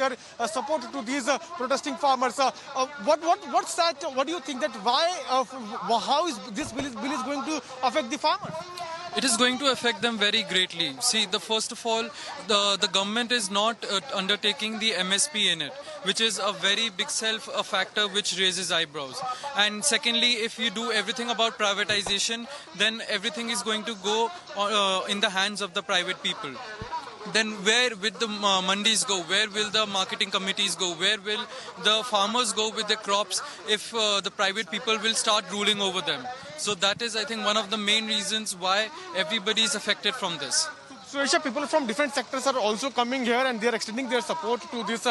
their support to these protesting farmers. What's that? What do you think that how is this bill is going to affect the farmers? It is going to affect them very greatly. See, first of all, the government is not undertaking the MSP in it, which is a very big a factor which raises eyebrows. And secondly, if you do everything about privatization, then everything is going to go in the hands of the private people. Then where will the mandis go? Where will the marketing committees go? Where will the farmers go with their crops if the private people will start ruling over them? So that is, I think, one of the main reasons why everybody is affected from this. So, Isha, people from different sectors are also coming here and they are extending their support to this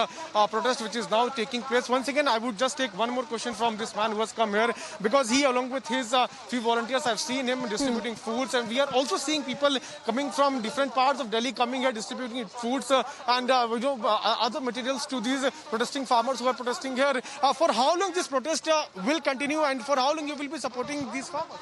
protest which is now taking place. Once again, I would just take one more question from this man who has come here, because he, along with his few volunteers, I've seen him distributing foods, and we are also seeing people coming from different parts of Delhi coming here distributing foods and other materials to these protesting farmers who are protesting here. For how long this protest will continue, and for how long you will be supporting these farmers?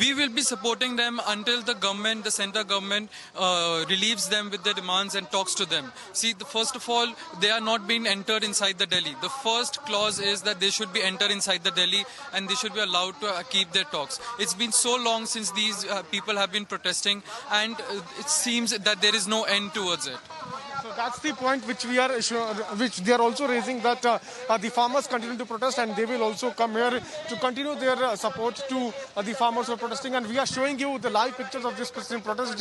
We will be supporting them until the government, the central government, relieves them with their demands and talks to them. See, first of all, they are not being entered inside the Delhi. The first clause is that they should be entered inside the Delhi and they should be allowed to keep their talks. It's been so long since these people have been protesting, and it seems that there is no end towards it. So that's the point which which they are also raising, that the farmers continue to protest and they will also come here to continue their support to the farmers who are protesting. And we are showing you the live pictures of this protest.